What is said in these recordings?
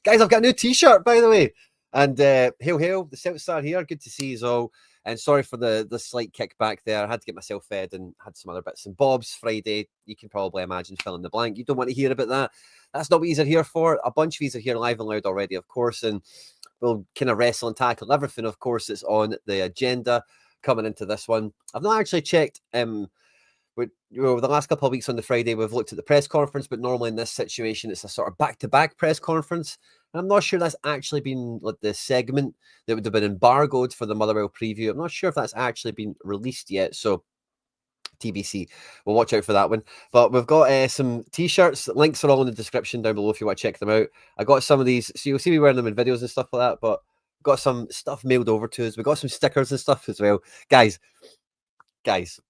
Guys, I've got a new t-shirt, by the way. And hail, hail, the CeltsAreHere. Good to see you all. And sorry for the slight kickback there. I had to get myself fed and had some other bits and bobs. Friday, you can probably imagine fill in the blank. You don't want to hear about that. That's not what you're here for. A bunch of you are here live and loud already, of course. And we'll kind of wrestle and tackle everything, of course, that's on the agenda coming into this one. I've not actually checked... the last couple of weeks on the Friday, we've looked at the press conference, but normally in this situation, it's a sort of back-to-back press conference. And I'm not sure that's actually been like the segment that would have been embargoed for the Motherwell preview. I'm not sure if that's actually been released yet. So TBC, we'll watch out for that one. But we've got some t-shirts. Links are all in the description down below if you want to check them out. I got some of these, so you'll see me wearing them in videos and stuff like that. But got some stuff mailed over to us. We've got some stickers and stuff as well. Guys,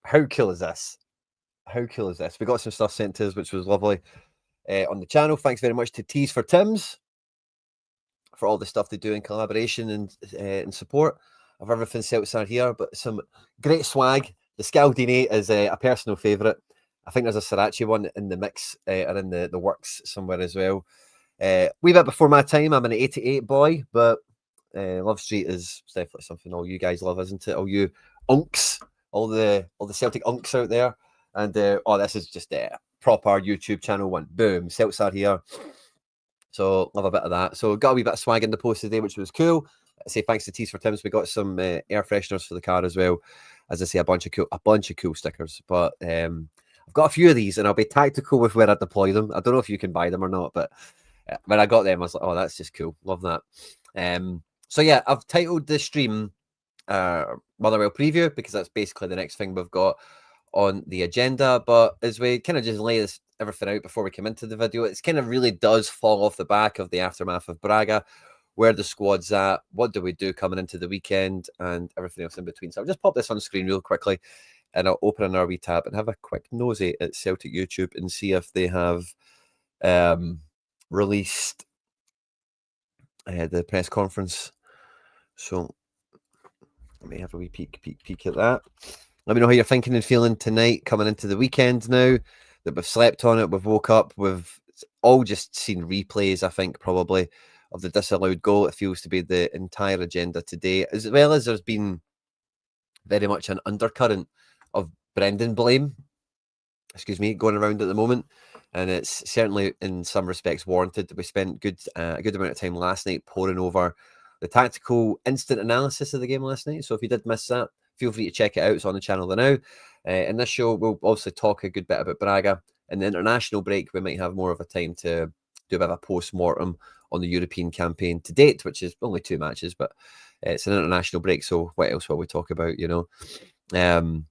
how cool is this? How cool is this? We got some stuff sent to us, which was lovely on the channel. Thanks very much to Tees for Tims for all the stuff they do in collaboration and support of everything CeltsAreHere. But some great swag. The Scaldini is a personal favourite. I think there's a Sriracha one in the mix or in the works somewhere as well. Wee bit before my time. I'm an 88 boy, but Love Street is definitely something all you guys love, isn't it? All you unks, all the Celtic unks out there. And oh, this is just a proper YouTube channel one. Boom, CeltsAreHere. So love a bit of that. So got a wee bit of swag in the post today, which was cool. I say thanks to Tees for Tims. We got some air fresheners for the car as well. As I say, a bunch of cool stickers. But I've got a few of these, and I'll be tactical with where I deploy them. I don't know if you can buy them or not, but when I got them, I was like, oh, that's just cool. Love that. So yeah, I've titled the stream Motherwell Preview because that's basically the next thing we've got on the agenda. But as we kind of just lay everything out before we come into the video, it's kind of really does fall off the back of the aftermath of Braga, where the squad's at, what do we do coming into the weekend, and everything else in between. So I'll just pop this on screen real quickly, and I'll open another wee tab and have a quick nosy at Celtic YouTube and see if they have released the press conference. So let me have a wee peek at that. Let me know how you're thinking and feeling tonight, coming into the weekend now that we've slept on it, we've woke up, we've all just seen replays, I think, probably, of the disallowed goal. It feels to be the entire agenda today, as well as there's been very much an undercurrent of Brendan blame, going around at the moment. And it's certainly in some respects warranted. We spent a good amount of time last night poring over the tactical instant analysis of the game last night. So if you did miss that, feel free to check it out. It's on the channel now. In this show, we'll obviously talk a good bit about Braga. In the international break, we might have more of a time to do a bit of a post-mortem on the European campaign to date, which is only 2 matches, but it's an international break. So what else will we talk about, you know? I'm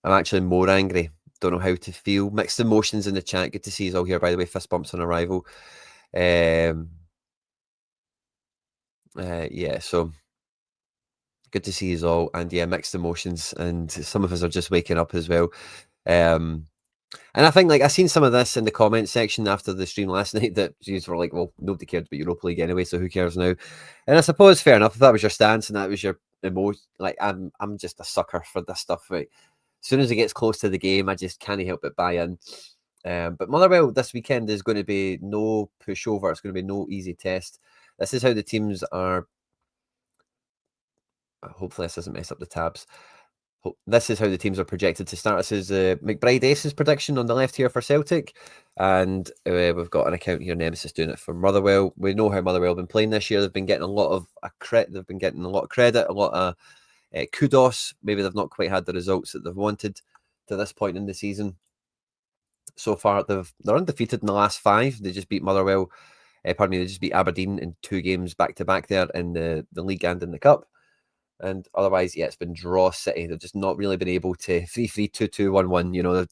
actually more angry. Don't know how to feel. Mixed emotions in the chat. Good to see you all here, by the way. Fist bumps on arrival. Yeah, so good to see you all, and yeah, mixed emotions, and some of us are just waking up as well. And I think, like, I seen some of this in the comment section after the stream last night that you were like, well, nobody cared about Europa League anyway, so who cares now? And I suppose fair enough if that was your stance and that was your emotion. Like, I'm just a sucker for this stuff. Right, as soon as it gets close to the game, I just can't help but buy in. But Motherwell this weekend is going to be no pushover. It's going to be no easy test. This is how the teams are. Hopefully this doesn't mess up the tabs. This is how the teams are projected to start. This is McBride Ace's prediction on the left here for Celtic. And we've got an account here, Nemesis, doing it for Motherwell. We know how Motherwell have been playing this year. They've been getting a lot of credit. They've been getting a lot of credit, a lot of kudos. Maybe they've not quite had the results that they've wanted to this point in the season. So far, they're undefeated in the last 5. They just beat Motherwell. They just beat Aberdeen in 2 games back-to-back there in the league and in the cup. And otherwise, yeah, it's been draw city. They've just not really been able to 3-3, 2-2, 1-1. You know,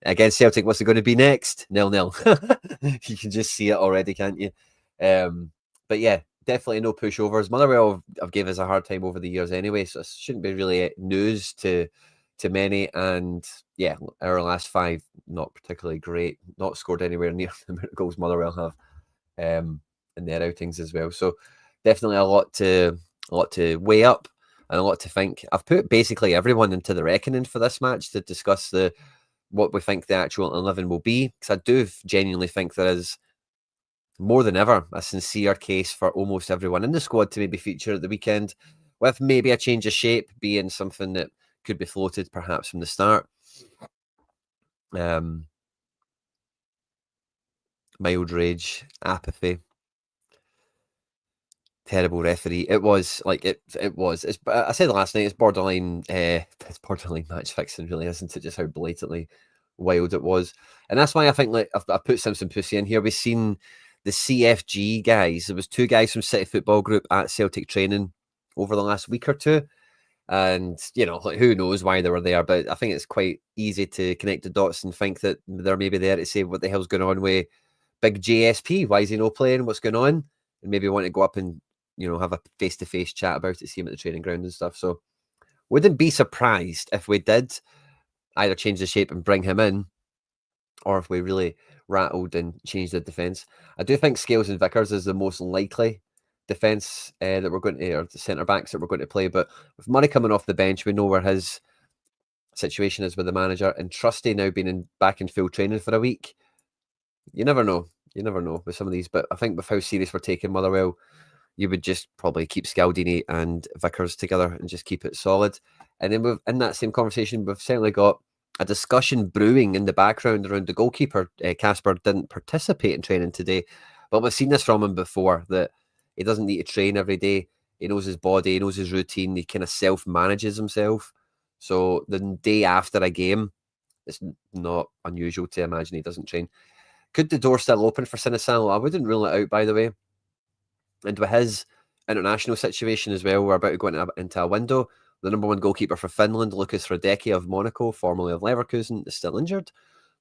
against Celtic, what's it going to be next? 0-0. You can just see it already, can't you? But yeah, definitely no pushovers. Motherwell have gave us a hard time over the years anyway, so it shouldn't be really news to many. And yeah, our last 5 not particularly great. Not scored anywhere near the amount of goals Motherwell have in their outings as well. So definitely a lot to weigh up. And a lot to think. I've put basically everyone into the reckoning for this match to discuss what we think the actual 11 will be, because I do genuinely think there is more than ever a sincere case for almost everyone in the squad to maybe feature at the weekend, with maybe a change of shape being something that could be floated perhaps from the start. Mild rage, apathy, terrible referee. It was like it was. I said last night, it's borderline. It's borderline match fixing, really, isn't it? Just how blatantly wild it was, and that's why I think like I've put Simpson Pussy in here. We've seen the CFG guys. There was 2 guys from City Football Group at Celtic training over the last week or 2. And, you know, like who knows why they were there, but I think it's quite easy to connect the dots and think that they're maybe there to say what the hell's going on with big JSP. Why is he not playing? What's going on? And maybe want to go up and, you know, have a face-to-face chat about it, see him at the training ground and stuff. So wouldn't be surprised if we did either change the shape and bring him in, or if we really rattled and changed the defence. I do think Scales and Vickers is the most likely defence that we're going to, or the centre backs that we're going to play. But with Murray coming off the bench, we know where his situation is with the manager, and Trusty now being back in full training for a week. You never know. You never know with some of these. But I think with how serious we're taking Motherwell, you would just probably keep Scaldini and Vickers together and just keep it solid. And then in that same conversation, we've certainly got a discussion brewing in the background around the goalkeeper. Casper didn't participate in training today, but we've seen this from him before, that he doesn't need to train every day. He knows his body, he knows his routine, he kind of self-manages himself. So the day after a game, it's not unusual to imagine he doesn't train. Could the door still open for Sinisalo? I wouldn't rule it out, by the way. And with his international situation as well, we're about to go into a window. The number 1 goalkeeper for Finland, Lucas Radecki of Monaco, formerly of Leverkusen, is still injured.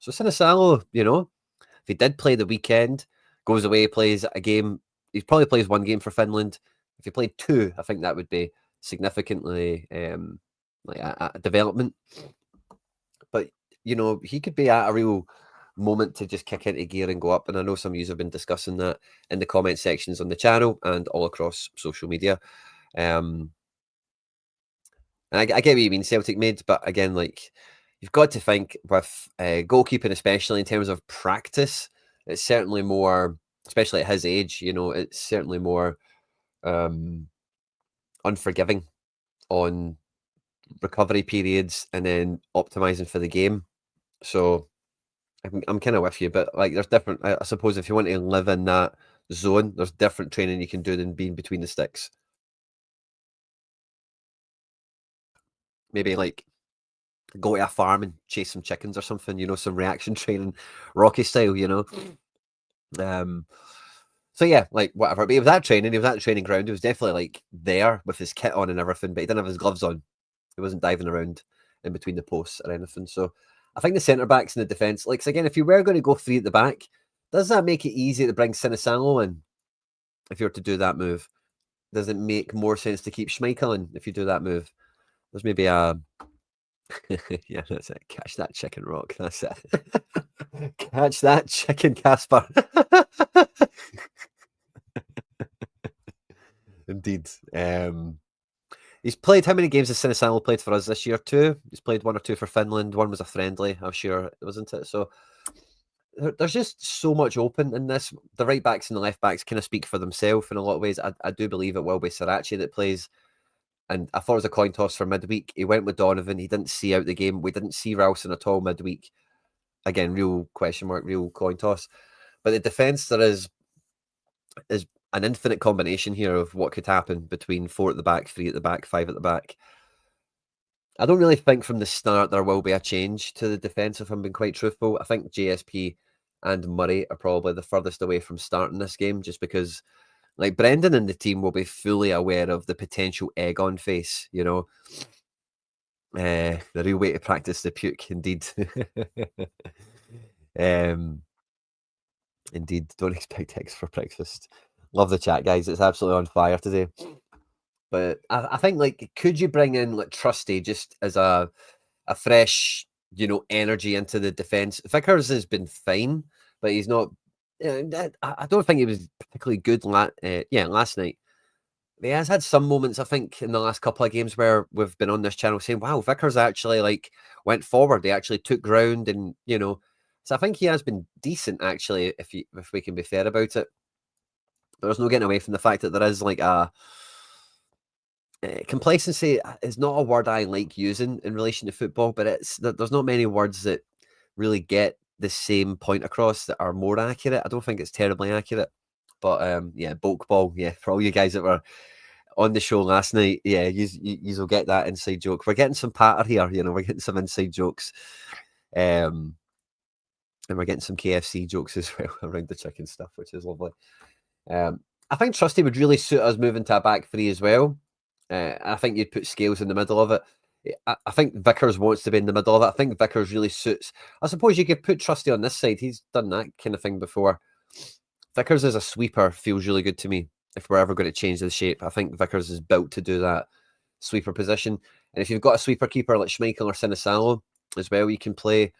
So Sinisalo, you know, if he did play the weekend, goes away, plays a game, he probably plays 1 game for Finland. If he played 2, I think that would be significantly like a development. But, you know, he could be at a real moment to just kick into gear and go up. And I know some of you have been discussing that in the comment sections on the channel and all across social media. And I get what you mean, Celtic made, but again, like, you've got to think with goalkeeping, especially in terms of practice, it's certainly more, especially at his age, you know, it's certainly more unforgiving on recovery periods and then optimizing for the game. So I'm kind of with you, but like, there's different. I suppose if you want to live in that zone, there's different training you can do than being between the sticks. Maybe like go to a farm and chase some chickens or something, you know, some reaction training, Rocky style, you know. So yeah, like whatever. But he was at training, he was at the training ground, he was definitely like there with his kit on and everything, but he didn't have his gloves on. He wasn't diving around in between the posts or anything. So I think the centre backs in the defence, like, so again, if you were going to go 3 at the back, does that make it easy to bring Sinisalo in? If you were to do that move, does it make more sense to keep Schmeichel in if you do that move? There's maybe a yeah, that's it. Catch that chicken, Rock. That's it. Catch that chicken, Casper. Indeed. He's played, how many games has Sinisalo played for us this year? 2. He's played 1 or 2 for Finland. 1 was a friendly, I'm sure, wasn't it? So there's just so much open in this. The right backs and the left backs kind of speak for themselves in a lot of ways. I do believe it will be Sriracha that plays. And I thought it was a coin toss for midweek. He went with Donovan. He didn't see out the game. We didn't see Ralston at all midweek. Again, real question mark, real coin toss. But the defence, there is an infinite combination here of what could happen between 4 at the back, 3 at the back, 5 at the back. I don't really think from the start there will be a change to the defence, if I'm being quite truthful. I think JSP and Murray are probably the furthest away from starting this game, just because, like, Brendan and the team will be fully aware of the potential egg on face, you know. The real way to practice the puke, indeed. Indeed, don't expect eggs for breakfast. Love the chat, guys. It's absolutely on fire today. But I think, like, could you bring in like Trusty just as a fresh, you know, energy into the defence? Vickers has been fine, but he's not. I don't think he was particularly good. Last night. He has had some moments, I think, in the last couple of games where we've been on this channel saying, "Wow, Vickers actually like went forward. He actually took ground, and you know." So I think he has been decent, actually, if we can be fair about it. there's no getting away from the fact that there is like a complacency is not a word I like using in relation to football, but there's not many words that really get the same point across that are more accurate. I don't think it's terribly accurate, but yeah, bulk ball, yeah, for all you guys that were on the show last night, yeah, you will get that inside joke. We're getting some patter here, we're getting some inside jokes, and we're getting some KFC jokes as well around the chicken stuff, which is lovely. I think Trusty would really suit us moving to a back three as well. I think you'd put Scales in the middle of it. I think Vickers wants to be in the middle of it. I think Vickers really suits. I suppose you could put Trusty on this side. He's done that kind of thing before. Vickers as a sweeper feels really good to me. If we're ever going to change the shape, I think Vickers is built to do that sweeper position. And if you've got a sweeper keeper like Schmeichel or Sinisalo as well, you can play.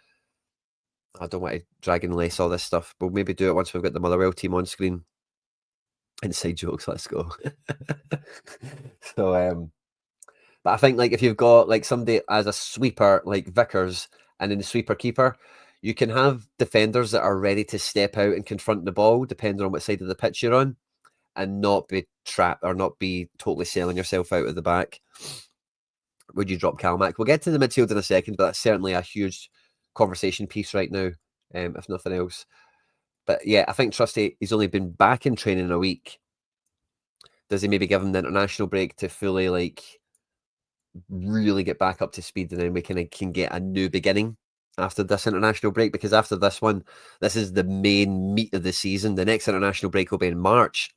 I don't want to drag and lace all this stuff. We'll maybe do it once we've got the Motherwell team on screen. Inside jokes, let's go. So, but I think like if you've got like somebody as a sweeper like Vickers and then the sweeper keeper, you can have defenders that are ready to step out and confront the ball, depending on what side of the pitch you're on, and not be trapped or not be totally selling yourself out of the back. Would you drop Calmac? We'll get to the midfield in a second, but that's certainly a huge conversation piece right now, if nothing else. But yeah, I think Trusty, he's only been back in training a week. Does he maybe give him the international break to fully like really get back up to speed, and then we can get a new beginning after this international break? Because after this one, this is the main meat of the season. The next international break will be in March,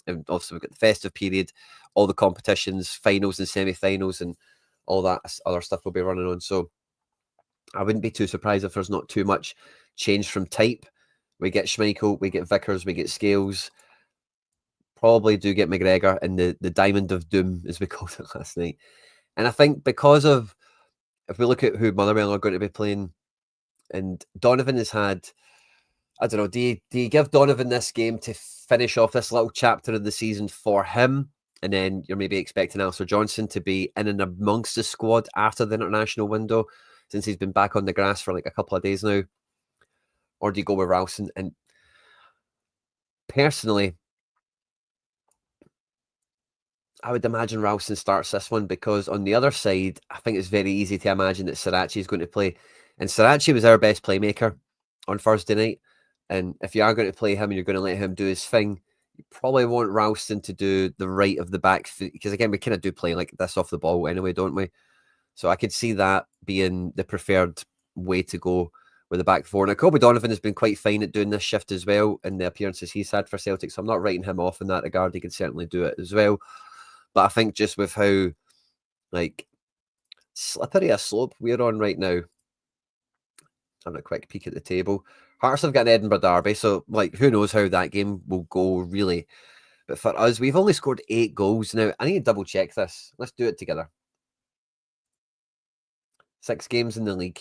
and obviously we've got the festive period, all the competitions, finals and semi-finals, and all that other stuff will be running on. So I wouldn't be too surprised if there's not too much change from type. We get Schmeichel, we get Vickers, we get Scales. Probably do get McGregor in the Diamond of Doom, as we called it last night. And I think because of, if we look at who Motherwell are going to be playing, and Donovan has had, I don't know, do you give Donovan this game to finish off this little chapter of the season for him? And then you're maybe expecting Alistair Johnson to be in and amongst the squad after the international window, since he's been back on the grass for like a couple of days now. Or do you go with Ralston? And personally, I would imagine Ralston starts this one, because on the other side, I think it's very easy to imagine that Sirachi is going to play. And Sirachi was our best playmaker on Thursday night. And if you are going to play him and you're going to let him do his thing, you probably want Ralston to do the right of the back, because again, we kind of do play like this off the ball anyway, don't we? So I could see that being the preferred way to go with the back four. Now, Kobe Donovan has been quite fine at doing this shift as well in the appearances he's had for Celtic, so I'm not writing him off in that regard. He can certainly do it as well. But I think just with how like slippery a slope we're on right now, having a quick peek at the table. Hearts have got an Edinburgh derby, so like who knows how that game will go really. But for us, we've only scored 8 goals. Now, I need to double check this. Let's do it together. 6 games in the league.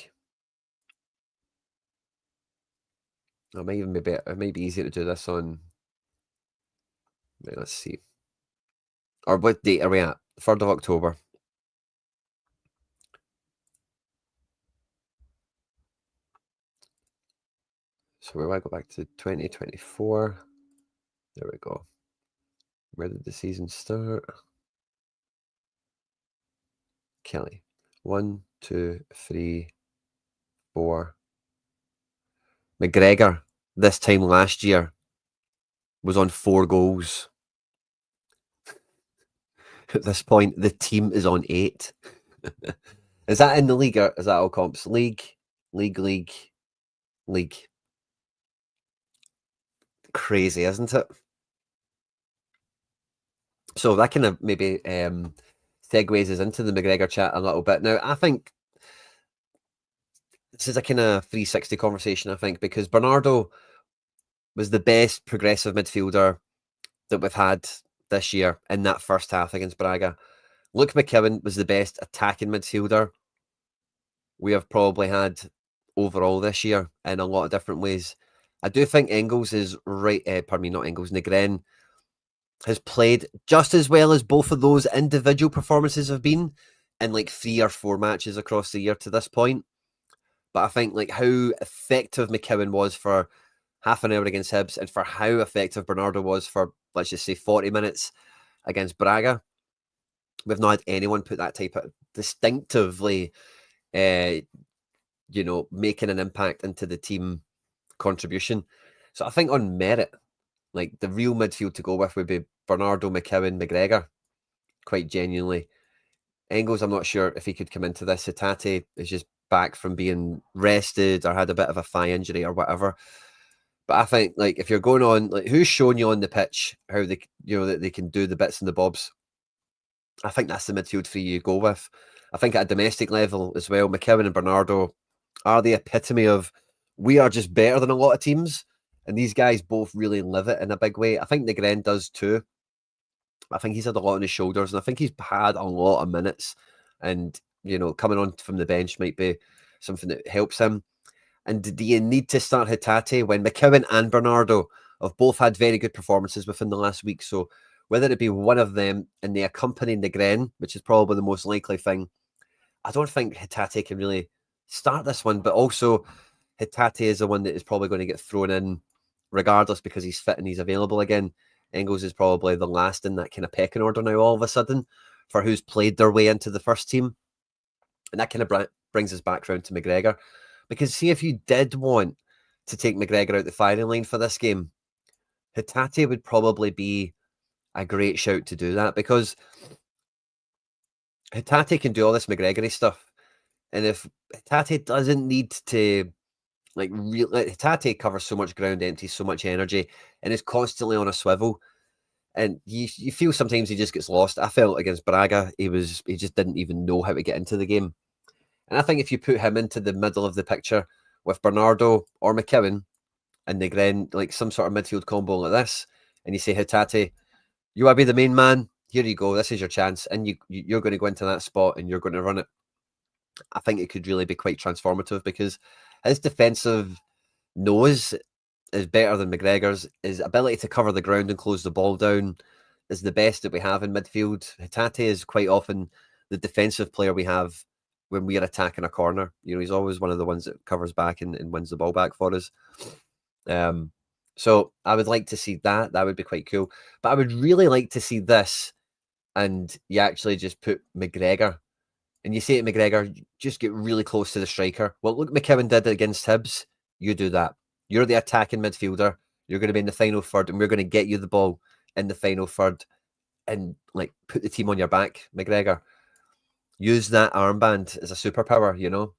It might even be better. It might be easier to do this on. Wait, let's see. Or what date are we at? 3rd of October. So we want to go back to 2024. There we go. Where did the season start? Kelly. 1, 2, 3, 4. McGregor, this time last year, was on 4 goals. At this point, the team is on 8. Is that in the league, or is that all comps? League. Crazy, isn't it? So that kind of maybe segues us into the McGregor chat a little bit. Now, I think this is a kind of 360 conversation, I think, because Bernardo was the best progressive midfielder that we've had this year in that first half against Braga. Luke McKeown was the best attacking midfielder we have probably had overall this year in a lot of different ways. I do think Engels is right, Negren has played just as well as both of those individual performances have been in like 3 or 4 matches across the year to this point. But I think like how effective McKeown was for half an hour against Hibs, and for how effective Bernardo was for, let's just say, 40 minutes against Braga. We've not had anyone put that type of distinctively, making an impact into the team contribution. So I think on merit, like the real midfield to go with would be Bernardo, McKeown, McGregor, quite genuinely. Engels, I'm not sure if he could come into this. Hatate is just back from being rested or had a bit of a thigh injury or whatever. But I think, like, if you're going on, like, who's shown you on the pitch how they, that they can do the bits and the bobs? I think that's the midfield three you go with. I think at a domestic level as well, McKeown and Bernardo are the epitome of we are just better than a lot of teams. And these guys both really live it in a big way. I think Negren does too. I think he's had a lot on his shoulders, and I think he's had a lot of minutes. And, coming on from the bench might be something that helps him. And do you need to start Hatate when McKeown and Bernardo have both had very good performances within the last week? So whether it be one of them and they accompany Negren, which is probably the most likely thing, I don't think Hatate can really start this one. But also, Hatate is the one that is probably going to get thrown in regardless because he's fit and he's available again. Engels is probably the last in that kind of pecking order now all of a sudden for who's played their way into the first team. And that kind of brings us back round to McGregor. Because see, if you did want to take McGregor out the firing line for this game, Hatate would probably be a great shout to do that because Hatate can do all this McGregory stuff. And if Hatate doesn't need to, Hatate covers so much ground, empties so much energy, and is constantly on a swivel. And you feel sometimes he just gets lost. I felt against Braga, he just didn't even know how to get into the game. And I think if you put him into the middle of the picture with Bernardo or McKeown and Negren, like some sort of midfield combo like this, and you say, Hatate, you want to be the main man? Here you go. This is your chance. And you're going to go into that spot and you're going to run it. I think it could really be quite transformative because his defensive nose is better than McGregor's. His ability to cover the ground and close the ball down is the best that we have in midfield. Hatate is quite often the defensive player we have when we are attacking a corner. He's always one of the ones that covers back and wins the ball back for us. So I would like to see that. That would be quite cool. But I would really like to see this and you actually just put McGregor and you say to McGregor, just get really close to the striker. Well, look, McKeown did it against Hibs. You do that. You're the attacking midfielder. You're going to be in the final third and we're going to get you the ball in the final third and put the team on your back, McGregor. Use that armband as a superpower,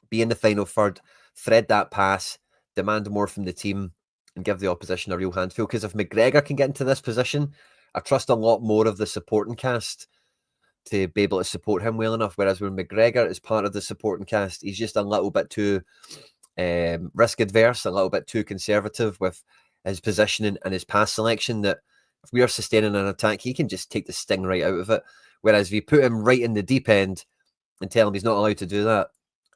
Be in the final third, thread that pass, demand more from the team, and give the opposition a real handful. Because if McGregor can get into this position, I trust a lot more of the supporting cast to be able to support him well enough. Whereas when McGregor is part of the supporting cast, he's just a little bit too risk adverse, a little bit too conservative with his positioning and his pass selection that if we are sustaining an attack, he can just take the sting right out of it. Whereas if you put him right in the deep end and tell him he's not allowed to do that,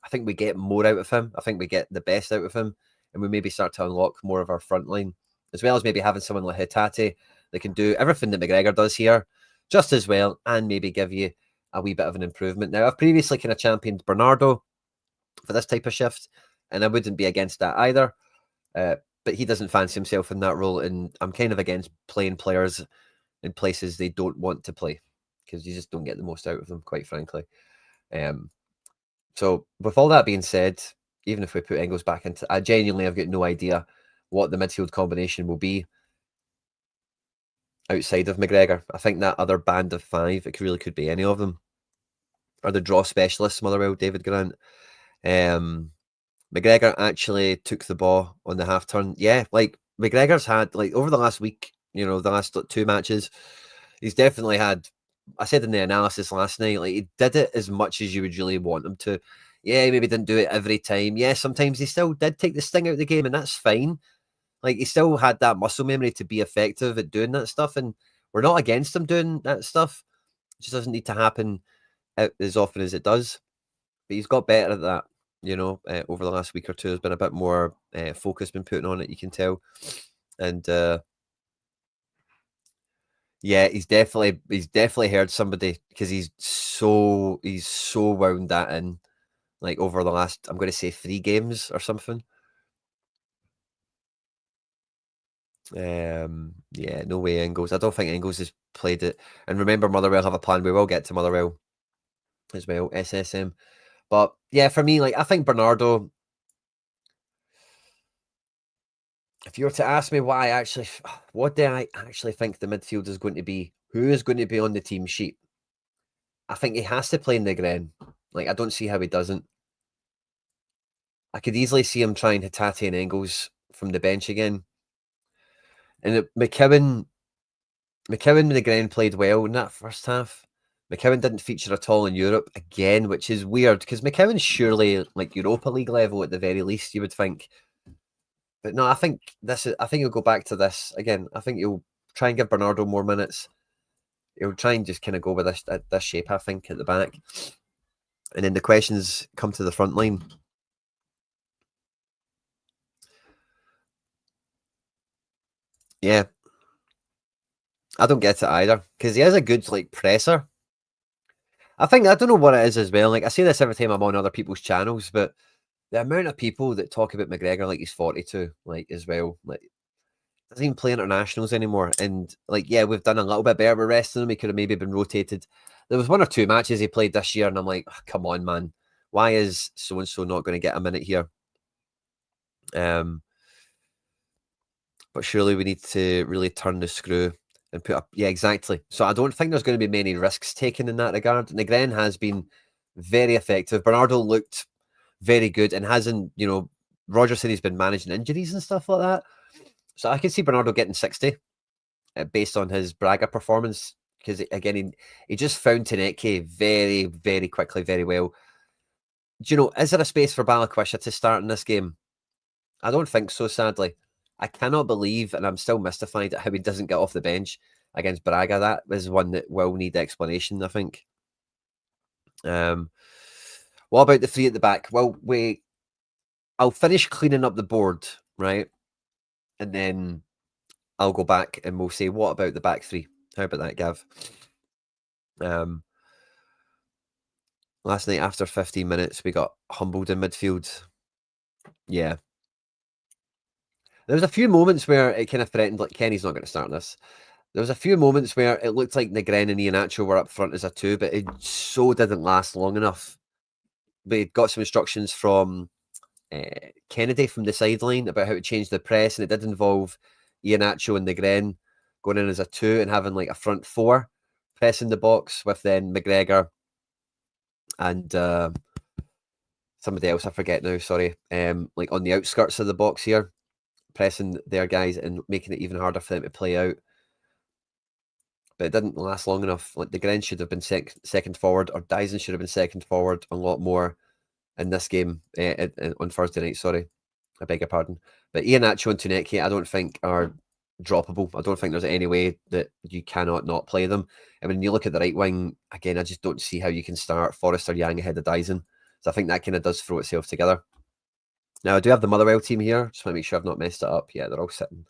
I think we get more out of him. I think we get the best out of him. And we maybe start to unlock more of our front line, as well as maybe having someone like Hatate that can do everything that McGregor does here just as well and maybe give you a wee bit of an improvement. Now, I've previously kind of championed Bernardo for this type of shift, and I wouldn't be against that either. But he doesn't fancy himself in that role, and I'm kind of against playing players in places they don't want to play because you just don't get the most out of them, quite frankly. So with all that being said, even if we put Engels back into, I genuinely have got no idea what the midfield combination will be outside of McGregor. I think that other band of five, it really could be any of them. Or the draw specialists, Motherwell, David Grant. McGregor actually took the ball on the half turn. Yeah, McGregor's had, over the last week, the last 2 matches, he's definitely had, I said in the analysis last night, he did it as much as you would really want him to. Yeah, he maybe didn't do it every time. Yeah, sometimes he still did take the sting out of the game, and that's fine. He still had that muscle memory to be effective at doing that stuff, and we're not against him doing that stuff. It just doesn't need to happen as often as it does. But he's got better at that, over the last week or two. There's been a bit more focus been putting on it, you can tell. And yeah, he's definitely heard somebody because he's so wound that in, over the last, I'm going to say 3 games or something. Yeah, no way Ingles. I don't think Ingles has played it. And remember, Motherwell have a plan. We will get to Motherwell as well, SSM. But yeah, for me, like I think Bernardo. If you were to ask me what do I actually think the midfield is going to be? Who is going to be on the team sheet? I think he has to play Negren. Like I don't see how he doesn't. I could easily see him trying Hatate and Engels from the bench again. And McKeown and Negren played well in that first half. McKeown didn't feature at all in Europe again, which is weird because McKeown's surely like Europa League level at the very least, you would think. But no, I think he'll go back to this again. I think he'll try and give Bernardo more minutes. He'll try and just kind of go with this shape, I think, at the back. And then the questions come to the front line. Yeah. I don't get it either because he is a good like presser. I don't know what it is as well. Like I say this every time I'm on other people's channels, but the amount of people that talk about McGregor like he's 42, like as well, like doesn't even play internationals anymore. And like, yeah, we've done a little bit better with resting him. He could have maybe been rotated. There was one or two matches he played this year, and I'm like, oh, come on, man, why is so and so not going to get a minute here? But surely we need to really turn the screw and put up. Yeah, exactly. So I don't think there's going to be many risks taken in that regard. Negren has been very effective. Bernardo looked very good and hasn't, Roger said he's been managing injuries and stuff like that. So I can see Bernardo getting 60 based on his Braga performance because, again, he just found Taneke very, very quickly, very well. Is there a space for Balikwisha to start in this game? I don't think so, sadly. I cannot believe, and I'm still mystified at how he doesn't get off the bench against Braga. That is one that will need explanation, I think. What about the three at the back? Well, I'll finish cleaning up the board, right? And then I'll go back and we'll say, what about the back three? How about that, Gav? Last night, after 15 minutes, we got humbled in midfield. Yeah. There was a few moments where it kind of threatened, like, Kenny's not going to start this. There was a few moments where it looked like Negren and Iheanacho were up front as a two, but it so didn't last long enough. We got some instructions from Kennedy from the sideline about how to change the press, and it did involve Iheanacho and Negren going in as a two and having like a front four pressing the box with then McGregor and somebody else, I forget now, sorry, like on the outskirts of the box here, pressing their guys and making it even harder for them to play out. But it didn't last long enough. Like Negren should have been second forward, or Dyson should have been second forward a lot more in this game on Thursday night. Sorry, I beg your pardon. But Iheanacho and Taneke, I don't think are droppable. I don't think there's any way that you cannot not play them. And when you look at the right wing, again, I just don't see how you can start Forrester Yang ahead of Dyson. So I think that kind of does throw itself together. Now, I do have the Motherwell team here. Just want to make sure I've not messed it up. Yeah, they're all sitting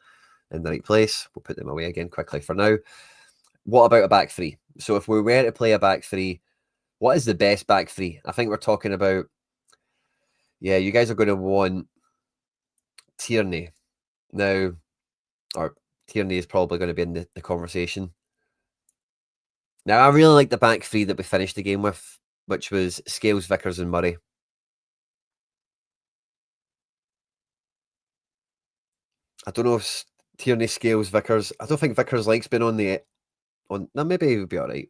in the right place. We'll put them away again quickly for now. What about a back three? So if we were to play a back three, what is the best back three? I think we're talking about, yeah, you guys are going to want Tierney. Now, or Tierney is probably going to be in the conversation. Now, I really like the back three that we finished the game with, which was Scales, Vickers, and Murray. I don't know if Tierney, Scales, Vickers. I don't think Vickers likes being on the no, maybe he would be all right.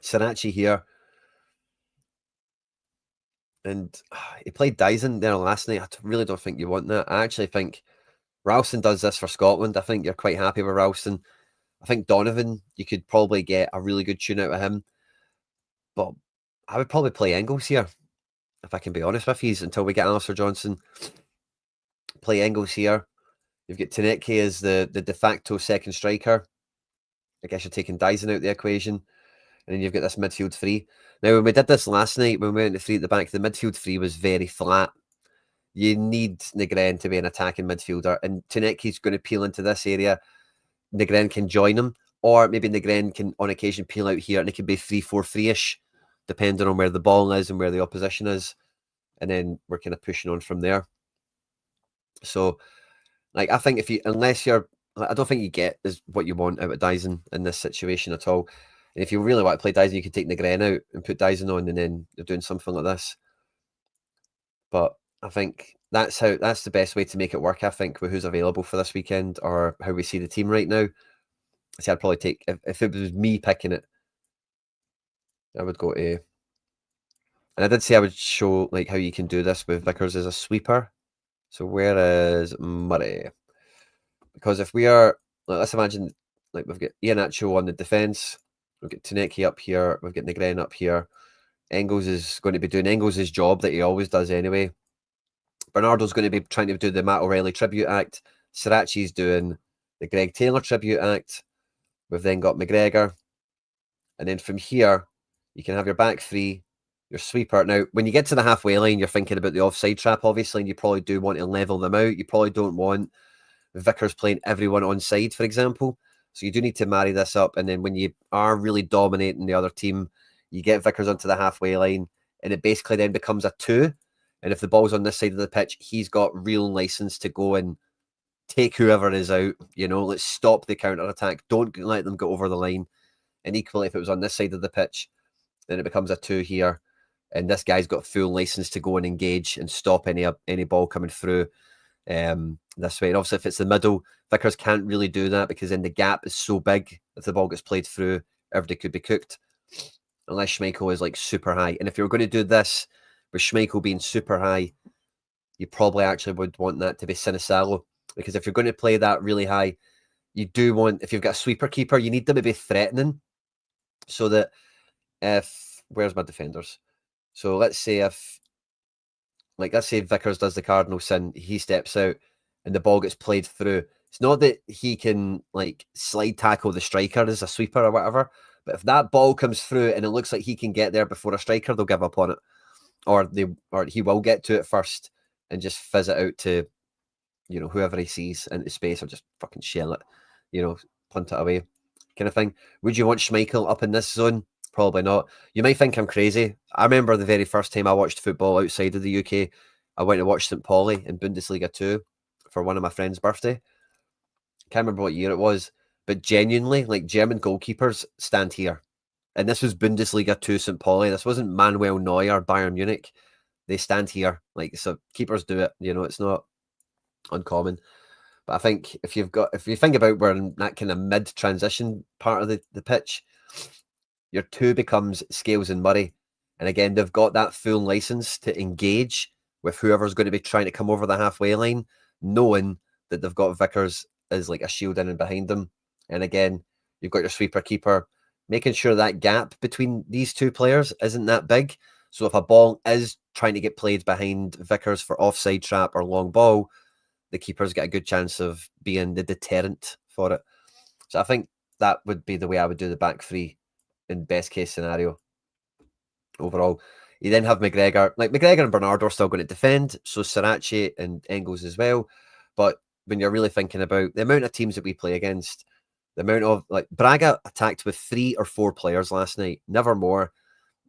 Sinachi here. And he played Dyson there last night. I really don't think you want that. I actually think Ralston does this for Scotland. I think you're quite happy with Ralston. I think Donovan, you could probably get a really good tune out of him. But I would probably play Engels here, if I can be honest with you, until we get Alistair Johnson. Play Engels here. You've got Taneke as the de facto second striker. I guess you're taking Dyson out the equation. And then you've got this midfield three. Now, when we did this last night, when we went to three at the back, the midfield three was very flat. You need Negren to be an attacking midfielder, and Taneki's going to peel into this area. Negren can join him, or maybe Negren can, on occasion, peel out here, and it could be 3-4-3-ish, depending on where the ball is and where the opposition is. And then we're kind of pushing on from there. So Like, I think unless you're, I don't think you get is what you want out of Dyson in this situation at all. And if you really want to play Dyson, you could take Negren out and put Dyson on, and then you're doing something like this. But I think that's the best way to make it work. I think with who's available for this weekend or how we see the team right now. See, I'd probably take if it was me picking it, I would go to. And I did say I would show like how you can do this with Vickers as a sweeper. So where is Murray? Because if we are, like, let's imagine, like we've got Iheanacho on the defence, we've got Taneki up here, we've got Negren up here. Engels is going to be doing Engels' job that he always does anyway. Bernardo's going to be trying to do the Matt O'Reilly tribute act. Sriracha's doing the Greg Taylor tribute act. We've then got McGregor. And then from here, you can have your back three, your sweeper. Now, when you get to the halfway line, you're thinking about the offside trap, obviously, and you probably do want to level them out. You probably don't want Vickers playing everyone on side, for example. So you do need to marry this up. And then when you are really dominating the other team, you get Vickers onto the halfway line, and it basically then becomes a 2. And if the ball's on this side of the pitch, he's got real license to go and take whoever is out. You know, let's stop the counter attack. Don't let them go over the line. And equally, if it was on this side of the pitch, then it becomes a 2 here. And this guy's got full license to go and engage and stop any ball coming through this way. And obviously, if it's the middle, Vickers can't really do that because then the gap is so big. If the ball gets played through, everybody could be cooked. Unless Schmeichel is like super high. And if you're going to do this with Schmeichel being super high, you probably actually would want that to be Sinisalo. Because if you're going to play that really high, you do want, if you've got a sweeper keeper, you need them to be threatening. So that where's my defenders? So let's say let's say Vickers does the cardinal sin, he steps out and the ball gets played through. It's not that he can like slide tackle the striker as a sweeper or whatever, but if that ball comes through and it looks like he can get there before a striker, they'll give up on it, or he will get to it first and just fizz it out to, whoever he sees into space, or just fucking shell it, punt it away, kind of thing. Would you want Schmeichel up in this zone? Probably not. You might think I'm crazy. I remember the very first time I watched football outside of the UK, I went to watch St. Pauli in Bundesliga 2 for one of my friend's birthday. Can't remember what year it was, but genuinely, like, German goalkeepers stand here. And this was Bundesliga 2 St. Pauli. This wasn't Manuel Neuer, Bayern Munich. They stand here. Like, so keepers do it. It's not uncommon. But I think if you think about we're in that kind of mid-transition part of the pitch, your 2 becomes Scales and Murray. And again, they've got that full license to engage with whoever's going to be trying to come over the halfway line, knowing that they've got Vickers as like a shield in and behind them. And again, you've got your sweeper keeper, making sure that gap between these 2 players isn't that big. So if a ball is trying to get played behind Vickers for offside trap or long ball, the keeper's got a good chance of being the deterrent for it. So I think that would be the way I would do the back 3 in best case scenario. Overall, you then have McGregor. Like, McGregor and Bernardo are still going to defend, so Sriracha and Engels as well. But when you're really thinking about the amount of teams that we play against, the amount of, like, Braga attacked with 3 or 4 players last night, never more,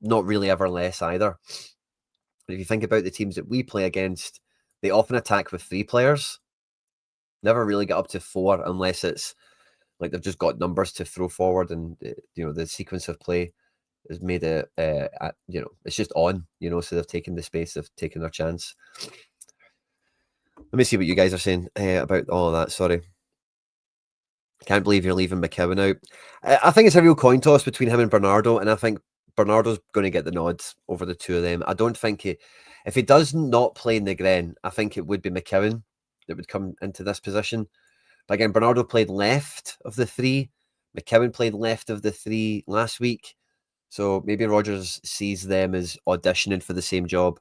not really ever less either. But if you think about the teams that we play against, they often attack with 3 players, never really get up to 4 unless it's like they've just got numbers to throw forward, and the sequence of play has made it. It's just on. So they've taken the space, they've taken their chance. Let me see what you guys are saying about all of that. Sorry, can't believe you're leaving McKeown out. I think it's a real coin toss between him and Bernardo, and I think Bernardo's going to get the nod over the 2 of them. I don't think if he does not play Negren, I think it would be McKeown that would come into this position. But again, Bernardo played left of the 3. McKeown played left of the 3 last week. So maybe Rodgers sees them as auditioning for the same job,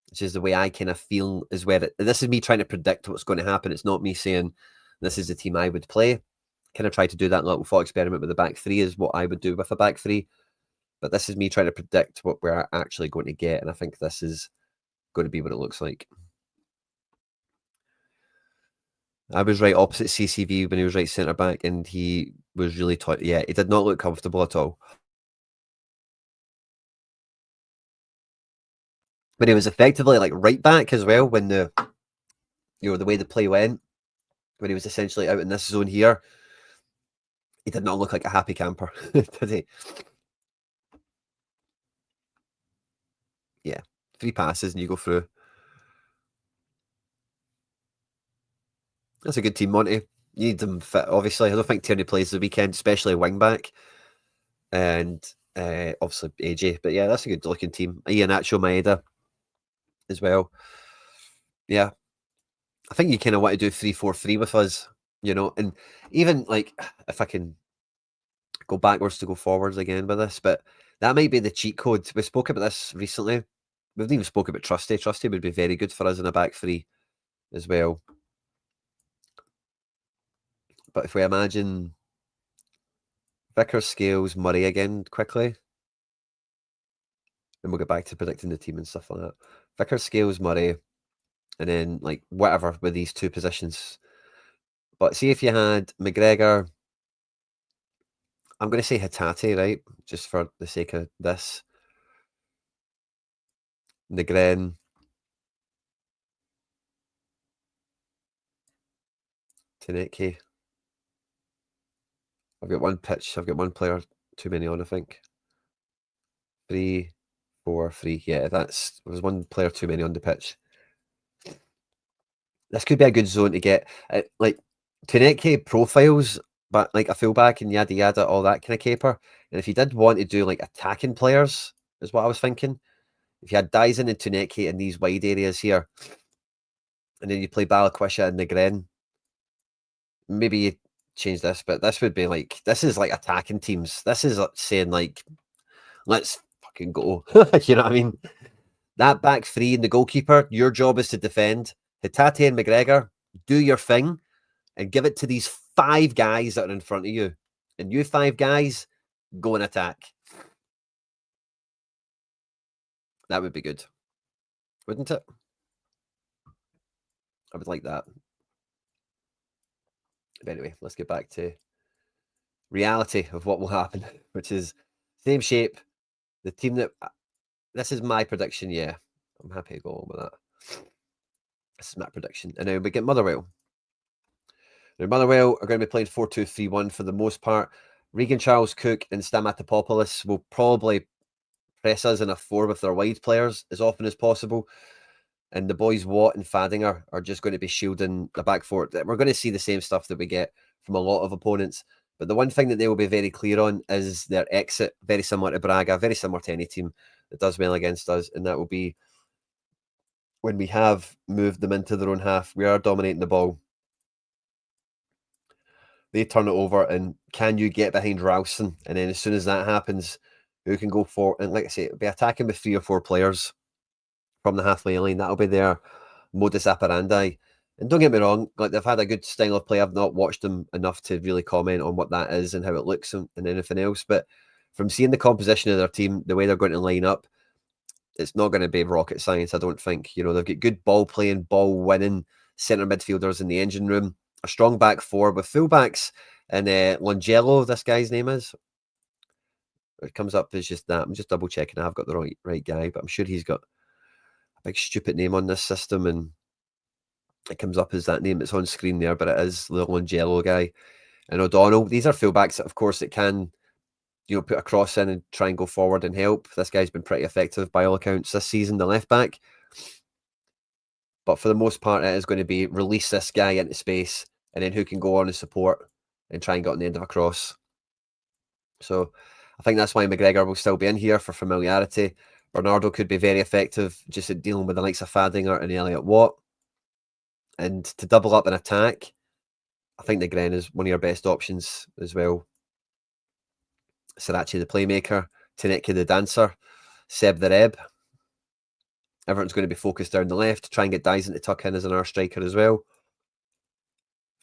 which is the way I kind of feel is where this is me trying to predict what's going to happen. It's not me saying this is the team I would play. Kind of try to do that little thought experiment with the back 3 is what I would do with a back 3. But this is me trying to predict what we're actually going to get. And I think this is going to be what it looks like. I was right opposite CCV when he was right centre back, and he was really tight. Yeah, he did not look comfortable at all. But he was effectively like right back as well when the way the play went. when he was essentially out in this zone here, he did not look like a happy camper, did he? Yeah, 3 passes and you go through. That's a good team, Monty. You need them fit, obviously. I don't think Tierney plays the weekend, especially wing back. And obviously AJ. But yeah, that's a good looking team. Iheanacho Maeda as well. Yeah. I think you kind of want to do 3-4-3 with us, you know, and even like if I can go backwards to go forwards again with this, but that might be the cheat code. We spoke about this recently. We haven't even spoke about Trusty. Trusty would be very good for us in a back three as well. But if we imagine Vickers, Scales, Murray again quickly, then we'll get back to predicting the team and stuff like that. Vickers, Scales, Murray, and then like whatever with these 2 positions. But see if you had McGregor, I'm going to say Hatate, right? Just for the sake of this. Negren. Taneke. I've got 1 pitch. I've got 1 player too many on, I think. 3, 4, 3. Yeah, there's 1 player too many on the pitch. This could be a good zone to get. Like, Taneke profiles, but like a fullback and yada yada, all that kind of caper. And if you did want to do like attacking players, is what I was thinking. If you had Dyson and Taneke in these wide areas here, and then you play Balikwisha and Negren, maybe you change this, but this would be like, this is like attacking teams. This is saying like, let's fucking go. You know what I mean? That back three and the goalkeeper, your job is to defend. Hatate and McGregor, do your thing and give it to these 5 guys that are in front of you. And you 5 guys, go and attack. That would be good. Wouldn't it? I would like that. But anyway, let's get back to reality of what will happen, which is same shape. The team that... This is my prediction, yeah. I'm happy to go on with that. This is my prediction. And now we get Motherwell. Now, Motherwell are going to be playing 4-2-3-1 for the most part. Regan Charles Cook and Stamatopoulos will probably press us in a 4 with their wide players as often as possible. And the boys Watt and Fadinger are just going to be shielding the back 4. We're going to see the same stuff that we get from a lot of opponents. But the one thing that they will be very clear on is their exit, very similar to Braga, very similar to any team that does well against us. And that will be when we have moved them into their own half, we are dominating the ball. They turn it over, and can you get behind Ralston? And then as soon as that happens, who can go for, and like I say, it'll be attacking with 3 or 4 players from the halfway line. That'll be their modus operandi. And don't get me wrong, like they've had a good style of play. I've not watched them enough to really comment on what that is and how it looks and anything else. But from seeing the composition of their team, the way they're going to line up, it's not going to be rocket science, I don't think. You know, they've got good ball playing, ball winning centre midfielders in the engine room, a strong back 4 with fullbacks, and Longello, this guy's name is. It comes up as just that. I'm just double checking I've got the right guy, but I'm sure he's got a big stupid name on this system, and it comes up as that name that's on screen there, but it is the Longello guy. And O'Donnell, these are fullbacks, of course, that can, you know, put a cross in and try and go forward and help. This guy's been pretty effective by all accounts this season, the left back. But for the most part, it is going to be release this guy into space, and then who can go on and support and try and get on the end of a cross. So I think that's why McGregor will still be in here for familiarity. Bernardo could be very effective just at dealing with the likes of Fadinger and Elliot Watt. And to double up an attack, I think Negren is one of your best options as well. Sirachi the playmaker, Taneke the dancer, Seb the Reb. Everyone's going to be focused down the left to try and get Dyson to tuck in as an striker as well.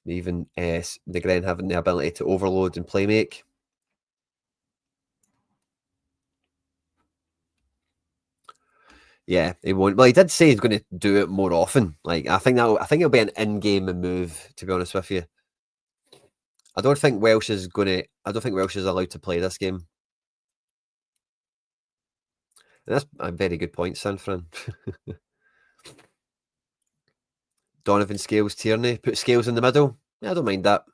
Even Negren having the ability to overload and play make. Yeah, he won't. Well, he did say he's going to do it more often. Like I think it'll be an in-game move. To be honest with you, I don't think Welsh is allowed to play this game. And that's a very good point, Sanfran. Donovan, Scales, Tierney. Put Scales in the middle. Yeah, I don't mind that.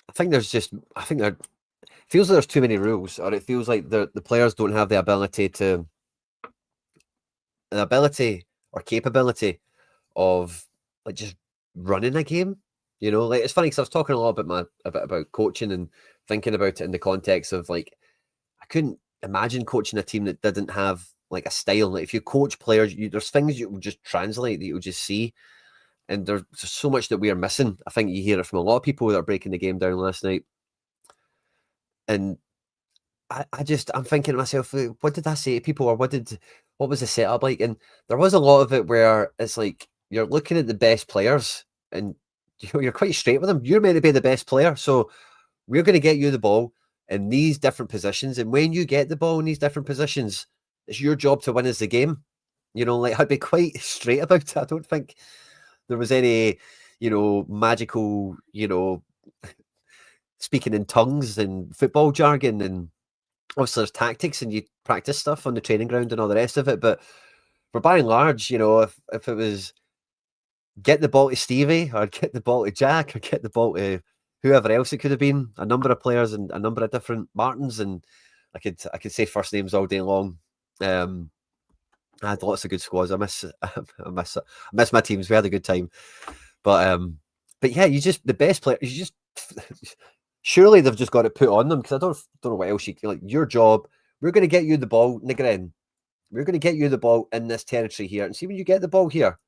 I think there feels like there's too many rules, or it feels like the players don't have the ability or capability of like just running a game. You know, like it's funny because I was talking a lot about coaching and thinking about it in the context of like I couldn't imagine coaching a team that didn't have like a style. Like if you coach players, there's things you will just translate that you'll just see, and there's just so much that we are missing. I think you hear it from a lot of people that are breaking the game down last night, and I'm thinking to myself, what did I say to people, or what was the setup like? And there was a lot of it where it's like you're looking at the best players, and you're quite straight with them. You're meant to be the best player, so we're going to get you the ball in these different positions, and when you get the ball in these different positions, it's your job to win as the game. You know, like I'd be quite straight about it. I don't think there was any, magical, speaking in tongues and football jargon, and obviously there's tactics and you practice stuff on the training ground and all the rest of it. But for by and large, if it was get the ball to Stevie or get the ball to Jack or get the ball to whoever else it could have been, a number of players and a number of different Martins, and I could say first names all day long. I had lots of good squads. I miss my teams. We had a good time. But yeah, the best player. You just surely they've just got it put on them because I don't know what else like. Your job. We're going to get you the ball, Negren. We're going to get you the ball in this territory here, and see when you get the ball here,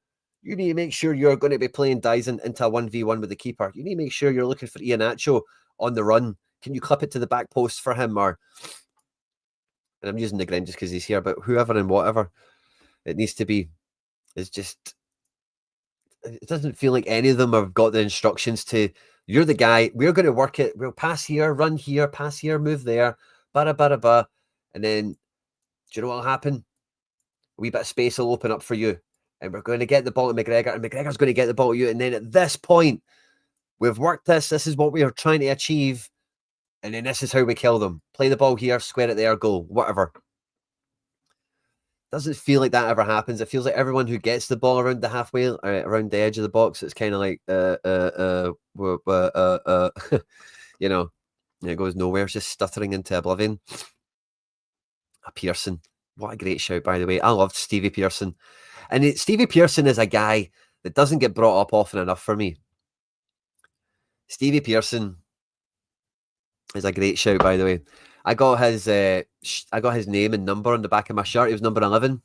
you need to make sure you're going to be playing Dyson into a 1v1 with the keeper. You need to make sure you're looking for Iheanacho on the run. Can you clip it to the back post for him? And I'm using Negren just because he's here, but whoever and whatever it needs to be is just. It doesn't feel like any of them have got the instructions to. You're the guy. We're going to work it. We'll pass here, run here, pass here, move there, bada bada ba, and then do you know what'll happen? A wee bit of space will open up for you, and we're going to get the ball to McGregor, and McGregor's going to get the ball to you, and then at this point, we've worked this. This is what we are trying to achieve, and then this is how we kill them. Play the ball here, square it there, goal, whatever. Doesn't feel like that ever happens. It feels like everyone who gets the ball around the halfway, around the edge of the box, it's kind of like, it goes nowhere. It's just stuttering into oblivion. Pearson, what a great shout, by the way. I loved Stevie Pearson. And Stevie Pearson is a guy that doesn't get brought up often enough for me. Stevie Pearson is a great shout, by the way. I got his name and number on the back of my shirt. He was number 11,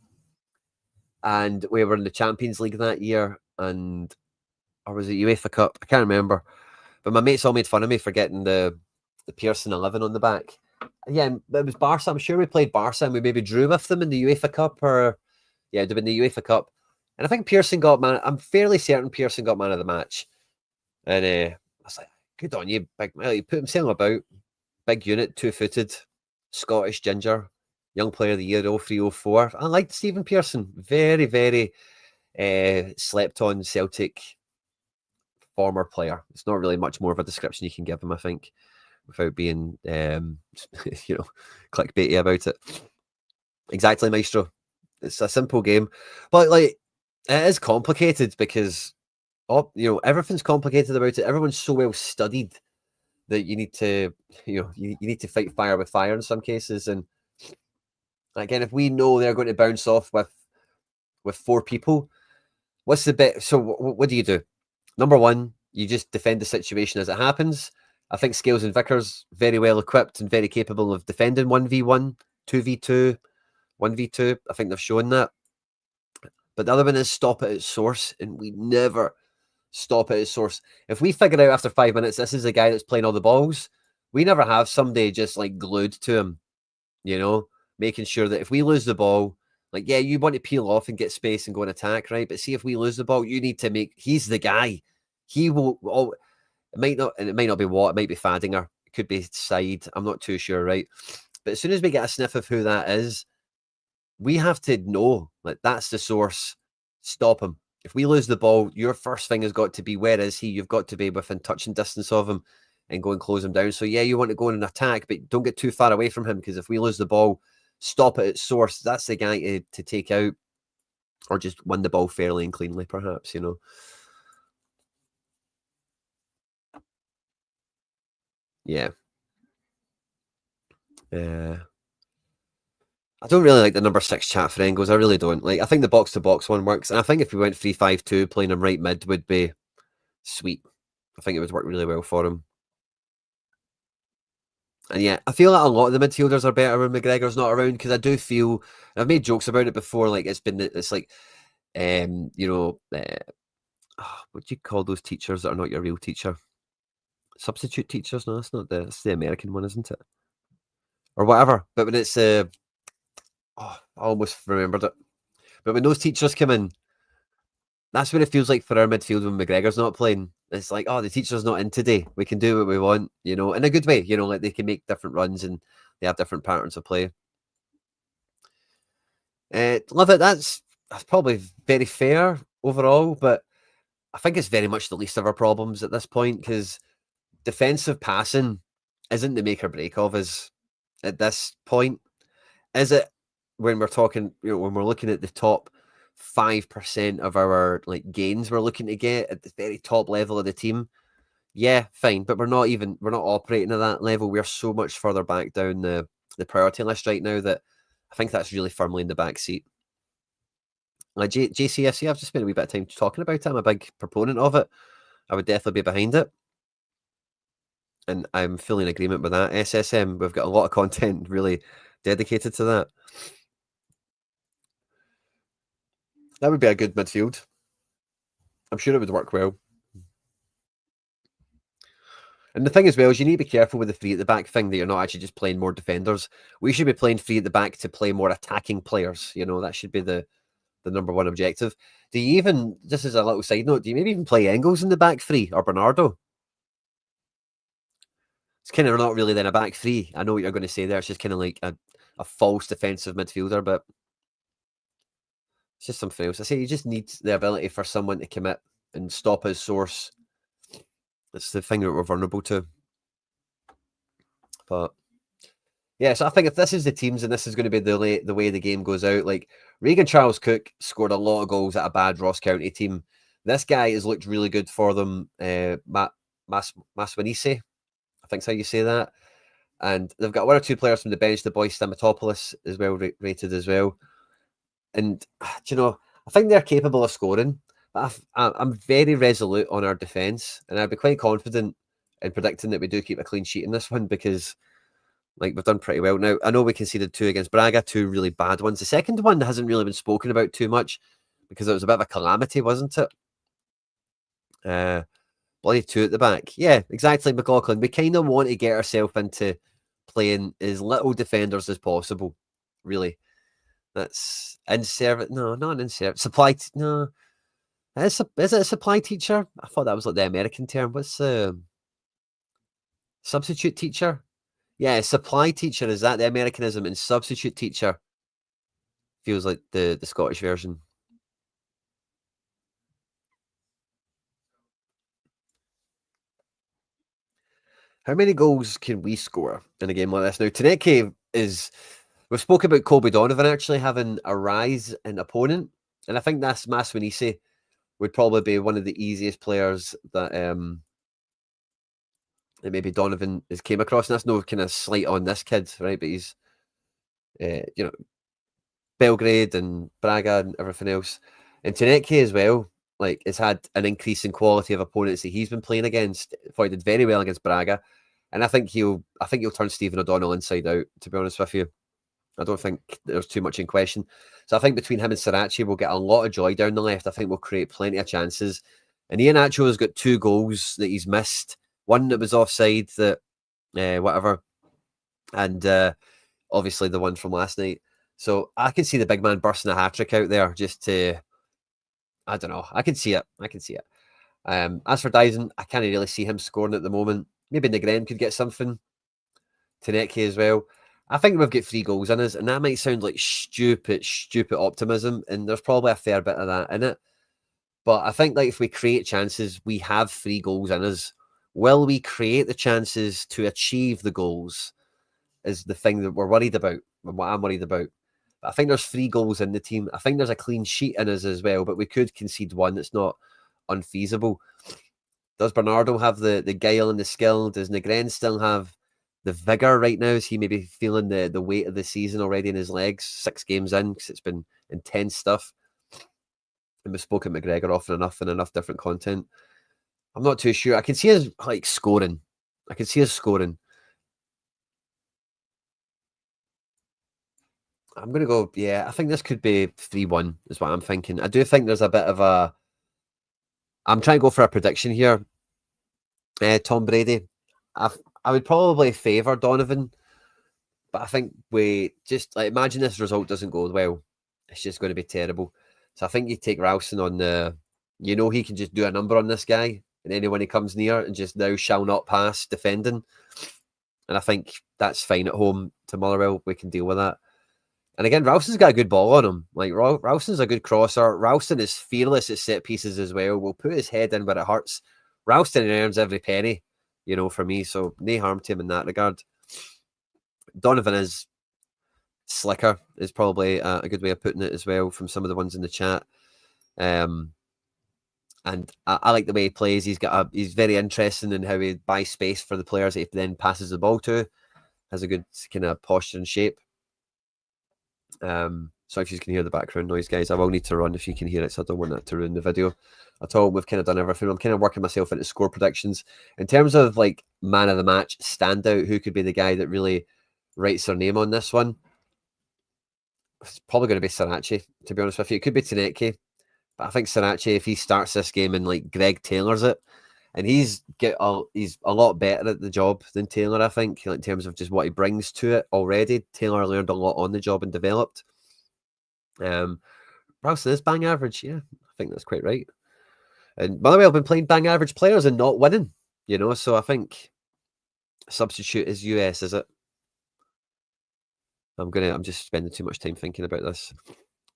and we were in the Champions League that year, or was it UEFA Cup? I can't remember. But my mates all made fun of me for getting the Pearson 11 on the back. Yeah, it was Barca. I'm sure we played Barca and we maybe drew with them in the UEFA Cup, or it'd have been the UEFA Cup. And I think Pearson got man. I'm fairly certain Pearson got man of the match. And I was like, good on you, big man. You put himself about. Big unit, 2-footed, Scottish ginger, young player of the year, 03-04. I liked Stephen Pearson. Very, very slept on Celtic former player. It's not really much more of a description you can give him, I think, without being, clickbaity about it. Exactly, Maestro. It's a simple game, but like it is complicated because everything's complicated about it. Everyone's so well studied that you need to, you need to fight fire with fire in some cases. And again, if we know they're going to bounce off with 4 people, what's the bit? So what do you do? Number one, you just defend the situation as it happens. I think Scales and Vickers very well equipped and very capable of defending 1v1, 2v2, 1v2. I think they've shown that. But the other one is stop at its source, and we never stop at its source. If we figure out after 5 minutes this is the guy that's playing all the balls, we never have somebody just like glued to him, making sure that if we lose the ball, like, yeah, you want to peel off and get space and go and attack, right? But see, if we lose the ball, you need to he's the guy. He will, it might not be Watt, it might be Fadinger, it could be Side, I'm not too sure, right? But as soon as we get a sniff of who that is, we have to know, like, that's the source. Stop him. If we lose the ball, your first thing has got to be, where is he? You've got to be within touching distance of him and go and close him down. So yeah, you want to go in and attack, but don't get too far away from him, because if we lose the ball, stop at its source. That's the guy to take out. or just win the ball fairly and cleanly, perhaps, you know. Yeah. I don't really like the number 6 chat for Engels. I really don't. Like, I think the box-to-box one works, and I think if we went 3-5-2, playing him right mid would be sweet. I think it would work really well for him. And yeah, I feel like a lot of the midfielders are better when McGregor's not around, because I do feel, I've made jokes about it before, like it's like, you know, what do you call those teachers that are not your real teacher? Substitute teachers? No, that's the American one, isn't it? Or whatever. But when it's I almost remembered it. But when those teachers come in, that's what it feels like for our midfield when McGregor's not playing. It's like, oh, the teacher's not in today. We can do what we want, you know, in a good way. You know, like they can make different runs and they have different patterns of play. Love it. That's probably very fair overall, but I think it's very much the least of our problems at this point, because defensive passing isn't the make or break of us at this point. Is it when we're talking, you know, when we're looking at the top 5% of our like gains we're looking to get at the very top level of the team? Yeah, fine, but we're not operating at that level. We're so much further back down the priority list right now that I think that's really firmly in the back seat. Like JCFC, I've just spent a wee bit of time talking about it. I'm a big proponent of it. I would definitely be behind it. And I'm fully in agreement with that. SSM, we've got a lot of content really dedicated to that. That would be a good midfield. I'm sure it would work well. And the thing as well is you need to be careful with the three at the back thing, that you're not actually just playing more defenders. We should be playing three at the back to play more attacking players. You know, that should be the number one objective. Do you even, just as a little side note, do you maybe even play Engels in the back three or Bernardo? It's kind of not really then a back three. I know what you're going to say there. It's just kind of like a false defensive midfielder, but it's just something else. I say you just need the ability for someone to commit and stop his source. It's the thing that we're vulnerable to. But yeah, so I think if this is the teams and this is going to be the way the game goes out, like Regan Charles Cook scored a lot of goals at a bad Ross County team. This guy has looked really good for them. Maswanise, I think's how you say that. And they've got one or two players from the bench. The boy Stamatopoulos is well rated as well. And you know, I think they're capable of scoring. But I'm very resolute on our defence, and I'd be quite confident in predicting that we do keep a clean sheet in this one, because like we've done pretty well. Now, I know we conceded 2 against Braga, 2 really bad ones. The second one hasn't really been spoken about too much because it was a bit of a calamity, wasn't it? Bloody 2 at the back. Yeah, exactly, McLaughlin. We kind of want to get ourselves into playing as little defenders as possible, really. That's in-service. No, not an in-service. Supply. No. Is it a supply teacher? I thought that was like the American term. What's substitute teacher? Yeah, supply teacher. Is that the Americanism? And substitute teacher feels like the Scottish version. How many goals can we score in a game like this? Now, Taneke is... We've spoken about Colby Donovan actually having a rise in opponent, and I think that's Maswanise would probably be one of the easiest players that that maybe Donovan has came across. And that's no kind of slight on this kid, right? But he's, you know, Belgrade and Braga and everything else. And Taneke as well, like, has had an increase in quality of opponents that he's been playing against. He did very well against Braga. And I think he'll turn Stephen O'Donnell inside out, to be honest with you. I don't think there's too much in question. So I think between him and Sriracha, we'll get a lot of joy down the left. I think we'll create plenty of chances. And Iheanacho has got 2 goals that he's missed. One that was offside, that whatever. And obviously the one from last night. So I can see the big man bursting a hat-trick out there just to... I don't know. I can see it. As for Dyson, I can't really see him scoring at the moment. Maybe Negren could get something. Taneke as well. I think we've got 3 goals in us, and that might sound like stupid optimism, and there's probably a fair bit of that in it. But I think, like, if we create chances, we have 3 goals in us. Will we create the chances to achieve the goals is the thing that we're worried about, and what I'm worried about. But I think there's 3 goals in the team. I think there's a clean sheet in us as well, but we could concede one. It's not unfeasible. Does Bernardo have the guile and the skill? Does Negren still have the vigor right now? Is he maybe feeling the weight of the season already in his legs? 6 games in, because it's been intense stuff. And we've spoken McGregor often enough in enough different content. I'm not too sure. I can see us like scoring. I can see us scoring. I'm going to go, yeah, I think this could be 3-1 is what I'm thinking. I do think there's a bit of a... I'm trying to go for a prediction here. Tom Brady. I would probably favour Donovan, but I think we just... like, imagine this result doesn't go well. It's just going to be terrible. So I think you take Ralston on the... You know he can just do a number on this guy, and anyone he comes near, and just now shall not pass defending. And I think that's fine at home to Motherwell. We can deal with that. And again, Ralston's got a good ball on him. Like, Ralston's a good crosser. Ralston is fearless at set pieces as well. Will put his head in where it hurts. Ralston earns every penny, you know, for me. So no harm to him in that regard. Donovan is slicker, is probably a good way of putting it as well from some of the ones in the chat. And I like the way he plays. He's very interesting in how he buys space for the players that he then passes the ball to. Has a good kind of posture and shape. So if you can hear the background noise, guys, I will need to run if you can hear it, so I don't want that to ruin the video at all. We've kind of done everything. I'm kind of working myself into score predictions. In terms of like man of the match, standout, who could be the guy that really writes their name on this one? It's probably going to be Sriracha, to be honest with you. It could be Taneke, but I think Sriracha, if he starts this game and like Greg Taylor's it, and he's a lot better at the job than Taylor, I think, in terms of just what he brings to it already. Taylor learned a lot on the job and developed. Ralston is bang average, yeah, I think that's quite right. And Motherwell have been playing bang average players and not winning, you know, so I think substitute is US, is it? I'm just spending too much time thinking about this.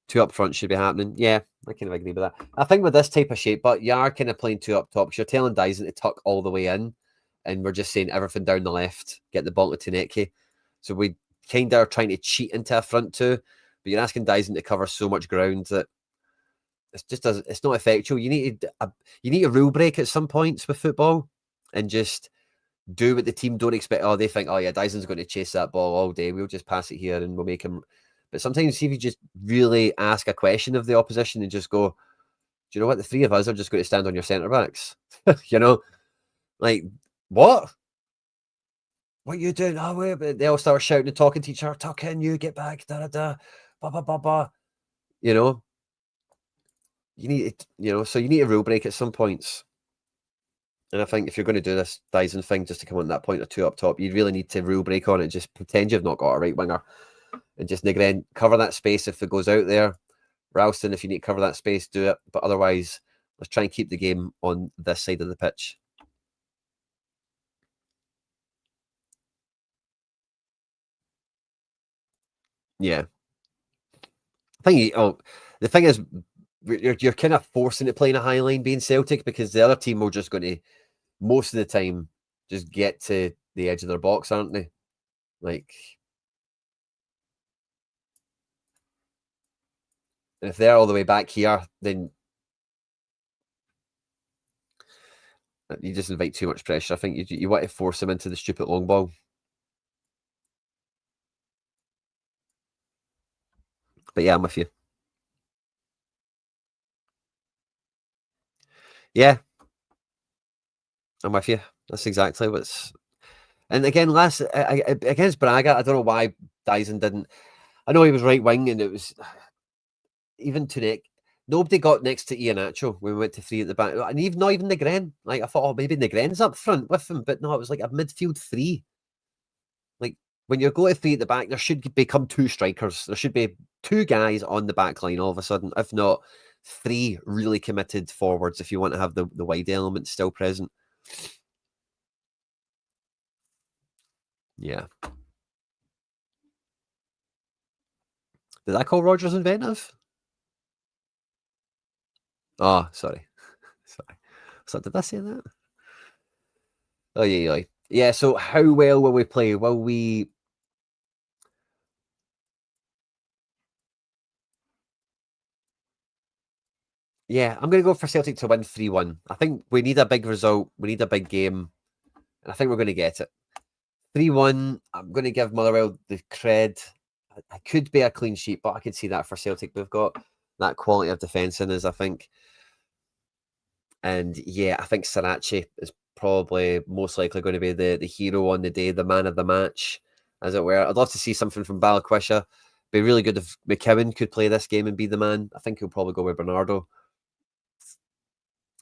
2 up front should be happening. Yeah, I kind of agree with that. I think with this type of shape, but you are kind of playing 2 up top. You're telling Dyson to tuck all the way in, and we're just saying everything down the left, get the ball to Taneke. So we kind of are trying to cheat into a front 2, but you're asking Dyson to cover so much ground that it's not effectual. You need a rule break at some points with football, and just do what the team don't expect. Oh, they think, oh yeah, Dyson's going to chase that ball all day. We'll just pass it here and we'll make him. But sometimes, see if you just really ask a question of the opposition and just go, do you know what? The 3 of us are just going to stand on your centre backs. You know, like, what? What are you doing? Oh, wait, but they all start shouting and talking to each other. Tuck in, you get back, da da da, ba ba ba ba. You know, you need it. You know, so you need a rule break at some points. And I think if you're going to do this Dyson thing just to come on that point or 2 up top, you really need to rule break on it. Just pretend you've not got a right winger. And just Negren, cover that space if it goes out there. Ralston, if you need to cover that space, do it. But otherwise, let's try and keep the game on this side of the pitch. Yeah. I think the thing is, you're kind of forcing it playing a high line being Celtic, because the other team are just going to, most of the time, just get to the edge of their box, aren't they? Like, and if they're all the way back here, then you just invite too much pressure. I think you want to force them into the stupid long ball. But yeah, I'm with you. Yeah, I'm with you. That's exactly what's... And again, against Braga, I don't know why Dyson didn't... I know he was right wing, and it was... Even Tunek, nobody got next to Iheanacho when we went to 3 at the back. And even not even Negren. Like, I thought, oh, maybe Negren's up front with him. But no, it was like a midfield 3. Like, when you're going to 3 at the back, there should become 2 strikers. There should be 2 guys on the back line all of a sudden, if not 3 really committed forwards, if you want to have the wide element still present. Yeah. Did I call Rodgers inventive? Oh, sorry. Sorry. So did I say that? Oh, yeah. Yeah, so how well will we play? Will we... Yeah, I'm going to go for Celtic to win 3-1. I think we need a big result. We need a big game. And I think we're going to get it. 3-1. I'm going to give Motherwell the cred. I could be a clean sheet, but I could see that for Celtic. We've got that quality of defence in us, I think. And yeah, I think Sarachi is probably most likely going to be the hero on the day, the man of the match, as it were. I'd love to see something from Balikwisha. Be really good if McKeown could play this game and be the man. I think he'll probably go with Bernardo.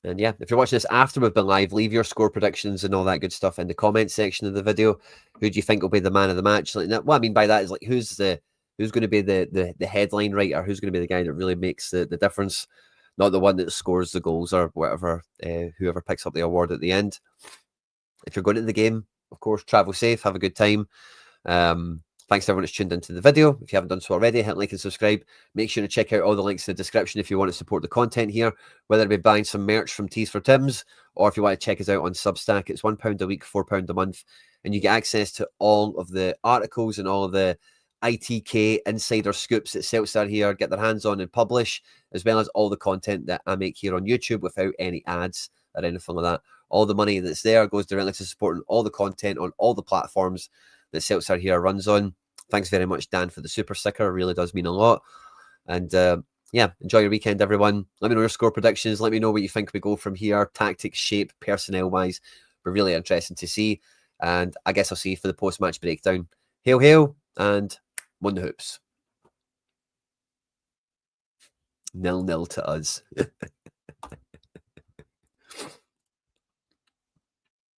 And yeah, if you're watching this after we've been live, leave your score predictions and all that good stuff in the comment section of the video. Who do you think will be the man of the match? Like, what I mean by that is like who's going to be the headline writer? Who's going to be the guy that really makes the difference? Not the one that scores the goals or whatever, whoever picks up the award at the end. If you're going to the game, of course, travel safe, have a good time. Thanks to everyone that's tuned into the video. If you haven't done so already, hit like and subscribe. Make sure to check out all the links in the description if you want to support the content here, whether it be buying some merch from Tees for Tims, or if you want to check us out on Substack. It's £1 a week, £4 a month, and you get access to all of the articles and all of the ITK insider scoops that CeltsAreHere get their hands on and publish, as well as all the content that I make here on YouTube without any ads or anything like that. All the money that's there goes directly to supporting all the content on all the platforms that CeltsAreHere runs on. Thanks very much, Dan, for the super sticker. It really does mean a lot. And yeah, enjoy your weekend, everyone. Let me know your score predictions. Let me know what you think we go from here, tactics, shape, personnel-wise. Be really interesting to see. And I guess I'll see you for the post-match breakdown. Hail, hail, and won the hoops. 0-0 to us.